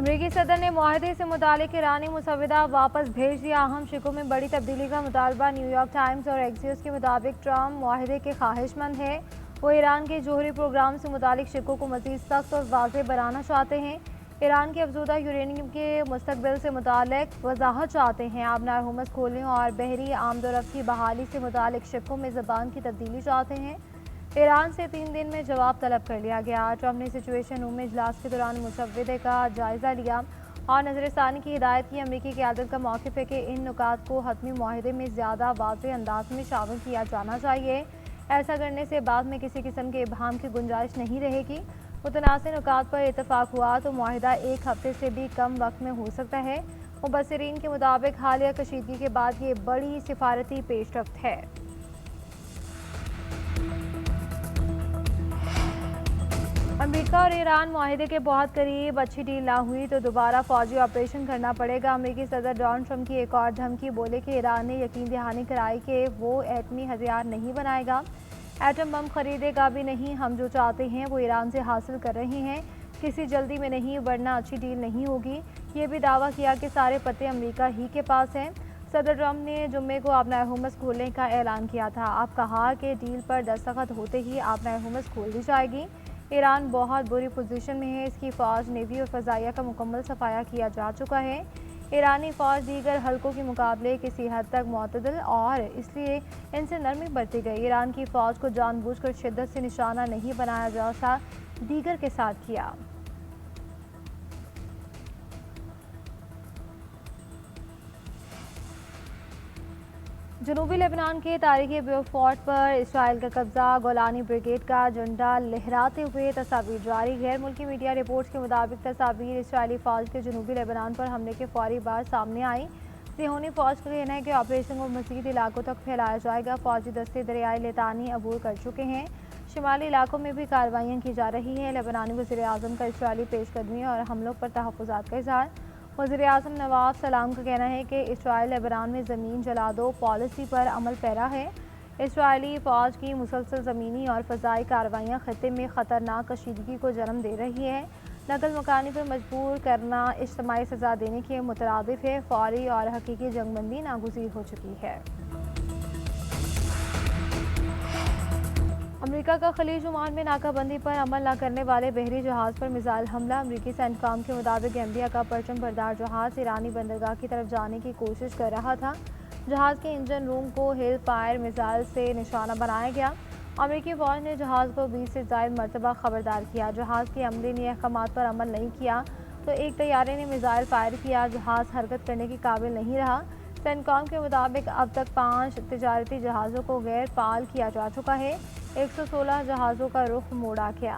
अमरीकी सदर ने मुआहदे से मुतालिक ईरानी मुसविदा वापस भेज दिया। अहम शिकों में बड़ी तब्दीली का मुतालबा। न्यूयॉर्क टाइम्स और एक्सियोस के मुताबिक ट्रंप मुआहदे के ख्वाहिशमंद है। वो ईरान के जोहरी प्रोग्राम से मुतालिक शिकों को मज़ीद सख्त और वाज़ेह बनाना चाहते हैं। ईरान के अफजूदा यूरेनियम के मुस्तकबिल से मुतालिक वजाहत चाहते हैं। आबनार हुमस खोलने और बहरी आमदोरफ्त की बहाली से मुतालिक शिकों में ज़बान की तब्दीली चाहते हैं। ईरान से 3 दिन में जवाब तलब कर लिया गया। ट्रंप ने सिचुएशन रूम में इजलास के दौरान मुसव्वदे का जायज़ा लिया और नजरसानी की हिदायत की। अमरीकी क़यादत का मौक़िफ़ है कि इन नुकात को हतमी मुआहदे में ज़्यादा वाज़ेह अंदाज में शामिल किया जाना चाहिए। ऐसा करने से बाद में किसी किस्म के इबहाम की गुंजाइश नहीं रहेगी। मुतनाज़िर नुकात पर इतफाक़ हुआ तो मुआहदा 1 हफ्ते से भी कम वक्त में हो सकता है। मुबस्सिरीन के मुताबिक हालिया कशीदगी के बाद ये बड़ी सिफारती पेशरफ्त है। अमेरिका और ईरान मुआहदे के बहुत करीब। अच्छी डील ना हुई तो दोबारा फौजी ऑपरेशन करना पड़ेगा। अमेरिकी सदर डोनाल्ड ट्रंप की एक और धमकी। बोले कि ईरान ने यकीन दहानी कराई कि वो एटमी हथियार नहीं बनाएगा, एटम बम खरीदेगा भी नहीं। हम जो चाहते हैं वो ईरान से हासिल कर रहे हैं, किसी जल्दी में नहीं, वरना अच्छी डील नहीं होगी। ये भी दावा किया कि सारे पत्ते अमेरिका ही के पास हैं। सदर ट्रंप ने जुम्मे को आबनार हुमस खोलने का ऐलान किया था। अब कहा कि डील पर दस्तखत होते ही आबनार हुमस खोल दी जाएगी। ईरान बहुत बुरी पोजीशन में है। इसकी फ़ौज, नेवी और फ़ज़ाइया का मुकम्मल सफाया किया जा चुका है। ईरानी फ़ौज दीगर हल्कों के मुकाबले किसी हद तक मुतदल और इसलिए इनसे नरमी बरती गई। ईरान की फ़ौज को जानबूझकर शिद्दत से निशाना नहीं बनाया जैसा दीगर के साथ किया। जनूबी लेबनान के तारीखी बेफोर्ट पर इसराइल का कब्जा। गोलानी ब्रिगेड का झंडा लहराते हुए तस्वीर जारी। गैर मुल्की मीडिया रिपोर्ट्स के मुताबिक तस्वीर इसराइली फ़ौज के जनूबी लेबनान पर हमले के फौरी बाद सामने आई। सिहोनी फ़ौज का कहना है कि ऑपरेशन को मज़ीद इलाकों तक फैलाया जाएगा। फ़ौजी दस्ते दरियाई लितानी अबूर कर चुके हैं। शिमाली इलाकों में भी कार्रवाइयाँ की जा रही हैं। लेबनानी वज़ीर-ए-आज़म का इसराइली पेशकदमी और हमलों पर तहफ़्फ़ुज़ात का इज़हार। वज़ीर-ए-आज़म नवाब सलाम का कहना है कि इसराइल लेबनान में ज़मीन जला दो पॉलिसी पर अमल पैरा है। इसराइली फ़ौज की मुसलसल ज़मीनी और फ़ज़ाई कार्रवाइयाँ ख़त्े में ख़तरनाक कशीदगी को जन्म दे रही है। नकल मकानी पर मजबूर करना इज्तिमाई सज़ा देने के मुतरादिफ है। फौरी और हकीकी जंगबंदी नागुज़ीर हो चुकी है। अमेरिका का खलीज ओमान में नाकाबंदी पर अमल न करने वाले बहरी जहाज़ पर मिसाइल हमला। अमेरिकी सेंटकॉम के मुताबिक गैम्बिया का परचम बरदार जहाज़ ईरानी बंदरगाह की तरफ जाने की कोशिश कर रहा था। जहाज़ के इंजन रूम को हिल फायर मिसाइल से निशाना बनाया गया। अमेरिकी फ़ौज ने जहाज़ को 20 से ज़ायद मरतबा खबरदार किया। जहाज़ के अमले ने अहकामात पर अमल नहीं किया तो एक तैयारे ने मिसाइल फायर किया। जहाज़ हरकत करने के काबिल नहीं रहा। सेंटकॉम के मुताबिक अब तक 5 तिजारती जहाज़ों को गैर फाल किया जा चुका है। 116 जहाज़ों का रुख मोड़ा गया।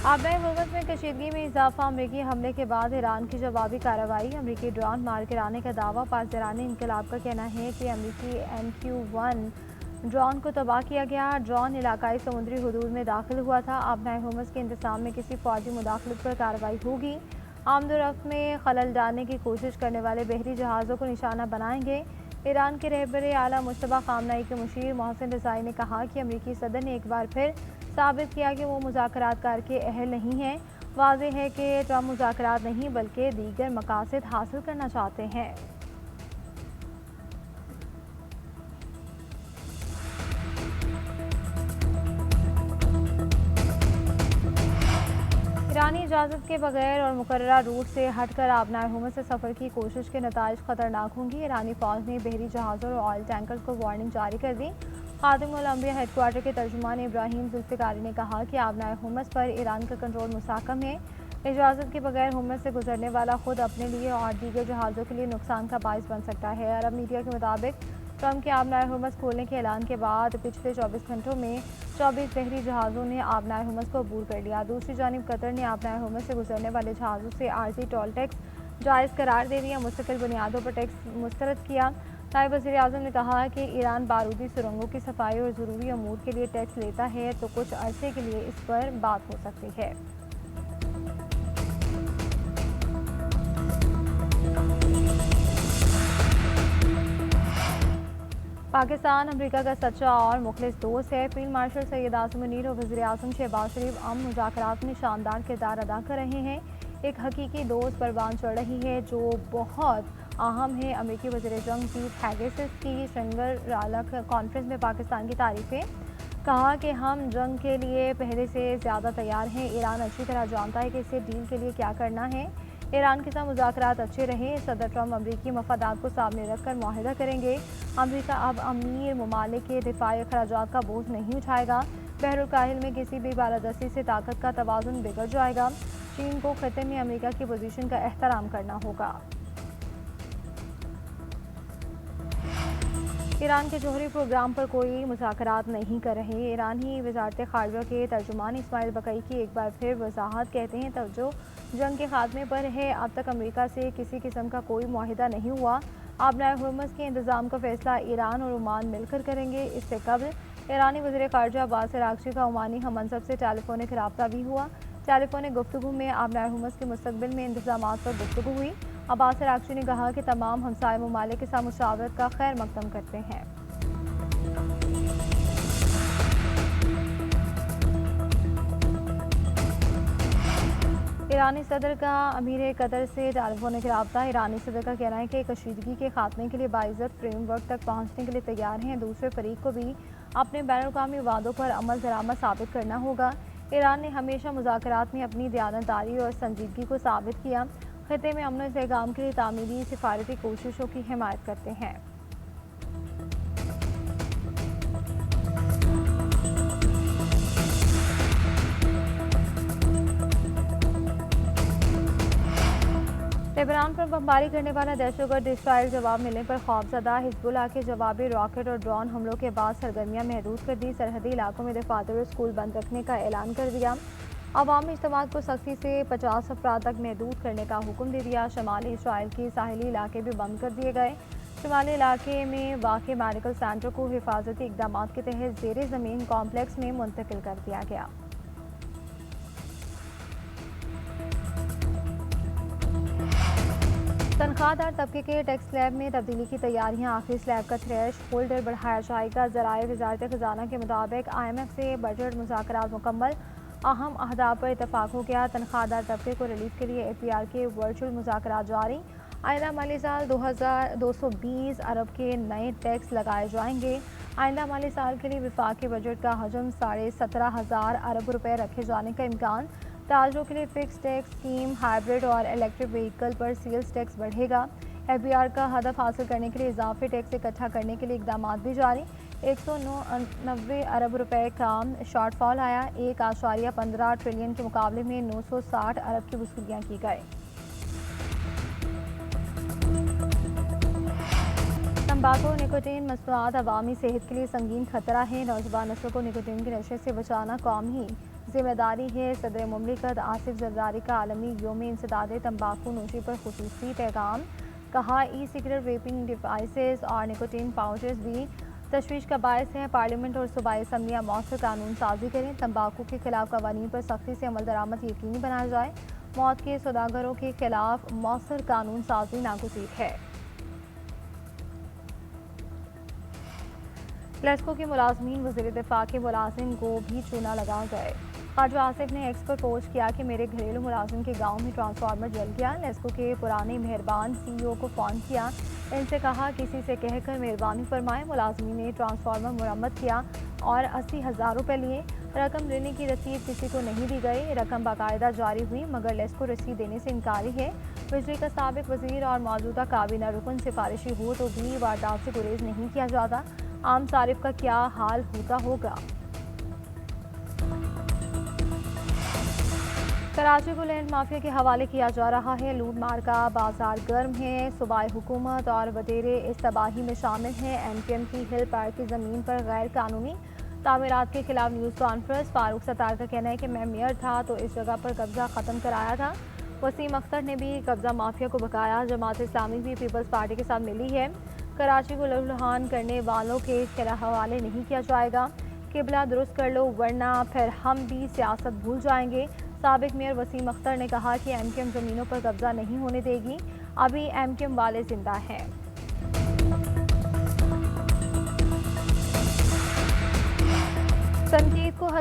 आबनार हुर्मुज़ में कशीदगी में इजाफा। अमरीकी हमले के बाद ईरान की जवाबी कार्रवाई। अमरीकी ड्रोन मार गिराने का दावा। पासदारानी इनकलाब का कहना है कि अमरीकी MQ-1 ड्रोन को तबाह किया गया। ड्रोन इलाकाई समुद्री हदूद में दाखिल हुआ था। आबनार हुर्मुज़ के इंतज़ाम में किसी फौजी मुदाखलत पर कार्रवाई होगी। आमदोरफ्त में खलल डालने की कोशिश करने वाले बहरी जहाज़ों को निशाना बनाएंगे। ईरान के रहबर आला मुश्तबा ख़ामनई के मुशीर मोहसिन रज़ाई ने कहा कि अमरीकी सदर ने एक बार फिर साबित किया कि वो मुज़ाकरात के अहल नहीं हैं। वाज़ेह है कि ट्रंप मुज़ाकरात नहीं बल्कि दीगर मकासद हासिल करना चाहते हैं। ईरानी इजाज़त के बगैर और मुकर्ररा रूट से हटकर आबनार हुर्मुज़ से सफ़र की कोशिश के नताइज ख़तरनाक होंगी। ईरानी फ़ौज ने बहरी जहाज़ों और ऑयल टैंकर्स को वार्निंग जारी कर दी। ख़ातिमुल अंबिया हेडक्वार्टर के तर्जुमान इब्राहिम जुल्फ़िकारी ने कहा कि आबनार हुर्मुज़ पर ईरान का कंट्रोल मुस्तहकम है। इजाज़त के बगैर हुर्मुज़ से गुजरने वाला खुद अपने लिए और दीगर जहाज़ों के लिए नुकसान का बाइस बन सकता है। अरब मीडिया के मुताबिक ट्रंप के आबनार हुर्मुज़ खोलने के ऐलान के बाद पिछले 24 घंटों में 24 बहरी जहाज़ों ने आबनार हुर्मुज़ को अबूर कर लिया। दूसरी जानिब कतर ने आबनार हुर्मुज़ से गुजरने वाले जहाज़ों से आर्जी टोल टैक्स जायज़ करार दे दिया। मुस्तकिल बुनियादों पर टैक्स मुस्तरद किया। नायब वज़ीर-ए-आज़म ने कहा कि ईरान बारूदी सुरंगों की सफाई और ज़रूरी अमूर के लिए टैक्स लेता है तो कुछ अरसे के लिए इस पर बात हो सकती है। पाकिस्तान अमेरिका का सच्चा और मुखलिस दोस्त है। फील्ड मार्शल सैयद आसिम मुनीर और वज़ीर आज़म शहबाज शरीफ अमन मुज़ाकरात में शानदार किरदार अदा कर रहे हैं। एक हकीकी दोस्त परवान चढ़ रही है जो बहुत अहम है। अमेरिकी वज़ीर जंग पीट हेगेसिस की शंगर कॉन्फ्रेंस में पाकिस्तान की तारीफें, कहा कि हम जंग के लिए पहले से ज़्यादा तैयार हैं। ईरान अच्छी तरह जानता है कि इसे डील के लिए क्या करना है। ईरान के साथ मुज़ाकरात अच्छे रहे। सदर ट्रम्प अमरीकी मफादात को सामने रखकर मुआहदा करेंगे। अमरीका अब अमीर ममालिक के दिफाई अखराजात का बोझ नहीं उठाएगा। बहरुल काहिल में किसी भी बालादस्ती से ताकत का तवाज़ुन बिगड़ जाएगा। चीन को खत्े में अमरीका की पोजीशन का एहतराम करना होगा। ईरान के जौहरी प्रोग्राम पर कोई मुज़ाकरात नहीं कर रहे। ईरानी वज़ारत ख़ारजा के तर्जुमान इस्माइल बक़ई की एक बार फिर वजाहत, कहते हैं तवज्जो जंग के खात्मे पर है। अब तक अमेरिका से किसी किस्म का कोई मुआहिदा नहीं हुआ। आबनाए हुर्मुज़ के इंतज़ाम का फैसला ईरान और ओमान मिलकर करेंगे। इससे कबल ईरानी वज़ीर ख़ारजा अब्बास अराग़ची का ओमानी हममंसब से टेलीफोनिक रब्ता भी हुआ। टेलीफोनिक गुफ्तगू में आबनाए हुर्मुज़ के मुस्तक़बिल में इंतज़ामात पर गुफ्तगू हुई। अब्बास अराग़ची ने कहा कि तमाम हमसाय ममालिक के साथ मुशावरत का खैर मकदम करते हैं। ईरानी सदर का अमीर कतर से टेलीफोनिक रब्ता। ईरानी सदर का कहना है कि कशीदगी के खात्मे के लिए बाइज़्ज़त फ्रेमवर्क तक पहुँचने के लिए तैयार हैं। दूसरे फरीक को भी अपने बैनुल-अक़वामी वादों पर अमल दरामद साबित करना होगा। ईरान ने हमेशा मुज़ाकरात में अपनी दयानतदारी और संजीदगी को साबित किया। खित्ते में अमन इस्तेहकाम के लिए तामीरी सिफारती कोशिशों की हिमायत करते हैं। लेबनान पर बमबारी करने वाला दहशतगर्द इसराइल जवाब मिलने पर खौफजदा। हिजबुल्लाह के जवाबी रॉकेट और ड्रोन हमलों के बाद सरगर्मियां महदूद कर दी। सरहदी इलाकों में दफातर स्कूल बंद रखने का ऐलान कर दिया। अवामी इज्तिमात को सख्ती से 50 अफराद तक महदूद करने का हुक्म दे दिया। शमाली इसराइल के साहिली इलाके भी बंद कर दिए गए। शमाली इलाके में वाक़ मेडिकल सेंटर को हिफाजती इक़दाम के तहत ज़ेर ज़मीन कॉम्प्लेक्स में मुंतकिल कर दिया गया। तनख्वाहदार तबके के टैक्स स्लैब में तब्दीली की तैयारियां। आखिरी स्लैब का थ्रेश होल्डर बढ़ाया जाएगा। ज़राए वज़ारत ख़ज़ाना के मुताबिक IMF से बजट मुज़ाकरात मुकम्मल, अहम अहदाफ पर इतफाक़ हो गया। तनख्वाहदार तबके को रिलीफ के लिए APR के वर्चुअल मुज़ाकरात जारी। आइंदा माली साल 2220 अरब के नए टैक्स लगाए जाएंगे। आइंदा माली साल के लिए वफाकी बजट का हजम 17,500 अरब रुपये रखे जाने का इम्कान। ताजरों के लिए फिक्स टैक्स स्कीम, हाइब्रिड और इलेक्ट्रिक व्हीकल पर सेल्स टैक्स बढ़ेगा। APR का हदफ हासिल करने के लिए इजाफी टैक्स इकट्ठा करने के लिए इकदाम भी जारी। 199 अरब रुपए का शॉर्टफॉल आया। 1.15 ट्रिलियन के मुकाबले में 960 अरब की वसूलियाँ की गई। तंबाकू निकोटीन मसनूआत अवामी सेहत के लिए संगीन खतरा है। नौजवान नस्ल को निकोटीन के नशे से बचाना कौमी जिम्मेदारी है। सदर मुमलिकत आसिफ जरदारी का आलमी योम इंसदाद तंबाकू नोशी पर खुसूसी पैगाम। कहा, ई सिगरेट, वेपिंग डिवाइसेस और निकोटीन पाउचेस भी तशवीश का बायस है। पार्लियामेंट और सूबाई असम्बलियाँ मौसर कानून साजी करें। तंबाकू के खिलाफ कवानीन पर सख्ती से अमल दरामद यकीनी बनाया जाए। मौत के सौदागरों के खिलाफ मौसर कानून साजी नागुज़ीर है। लेस्को के मुलाजमीन वज़ीर दिफा के मुलाजिम को भी चूना लगा गए। ख्वाजा आसिफ ने एक्स पर पोस्ट किया कि मेरे घरेलू मुलाजिम के गांव में ट्रांसफार्मर जल गया। लेस्को के पुराने मेहरबान CEO को फ़ोन किया। इनसे कहा किसी से कहकर मेहरबानी फरमाएं। मुलाजमी ने ट्रांसफार्मर मुरम्मत किया और 80,000 रुपये लिए। रकम लेने की रसीद किसी को नहीं दी गई। रकम बाकायदा जारी हुई मगर लेस्को रसीद देने से इनकारी है। बिजली का साबिक वज़ीर और मौजूदा काबीना रुकन सिफारिशी हो तो भी वारदात से गुरेज नहीं किया जाता। आम सारिफ का क्या हाल होता होगा। कराची को लैंड माफिया के हवाले किया जा रहा है। लूट मार का बाजार गर्म है। सूबाई हुकूमत और वडेरे इस तबाही में शामिल हैं। MKM की हिल पार्क की ज़मीन पर गैर कानूनी तामीरात के खिलाफ न्यूज़ कॉन्फ्रेंस। फारूक सत्तार का कहना है कि मैं मेयर था तो इस जगह पर कब्जा ख़त्म कराया था। वसीम अख्तर ने भी कब्जा माफिया को भगाया। जमात इस्लामी भी पीपल्स पार्टी के साथ मिली है। कराची को लहूलुहान करने वालों के खिलाफ हवाले नहीं किया जाएगा। किबला दुरुस्त कर लो वरना फिर हम भी सियासत भूल जाएंगे। साबिक मेयर वसीम अख्तर ने कहा कि MKM ज़मीनों पर कब्जा नहीं होने देगी। अभी MKM वाले जिंदा हैं।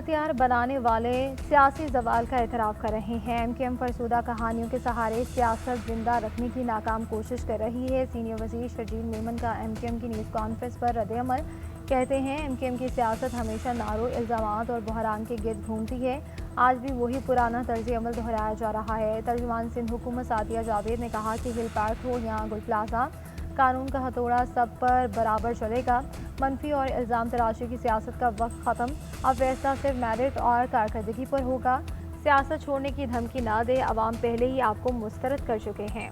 हथियार बनाने वाले सियासी जवाल का एतराफ़ कर रहे हैं। एमकेएम फरसुदा कहानियों के सहारे सियासत जिंदा रखने की नाकाम कोशिश कर रही है। सीनियर वजीर शर्जील मेमन का एमकेएम की न्यूज़ कॉन्फ्रेंस पर रद्द-ए-अमल। कहते हैं एमकेएम की सियासत हमेशा नारों, इल्ज़ामात और बहरान के गिर्द घूमती है। आज भी वही पुराना तर्ज अमल दोहराया जा रहा है। तर्जुमान सिंध हुकूमत सादिया जावेद ने कहा कि हिल पार्क हो या गुल प्लाजा, कानून का हथौड़ा सब पर बराबर चलेगा। मनफी और इल्ज़ाम तराशी की सियासत का वक्त ख़त्म। अब फैसला सिर्फ मेरिट और कारकर्दगी पर होगा। सियासत छोड़ने की धमकी ना दे, अवाम पहले ही आपको मुस्तरद कर चुके हैं।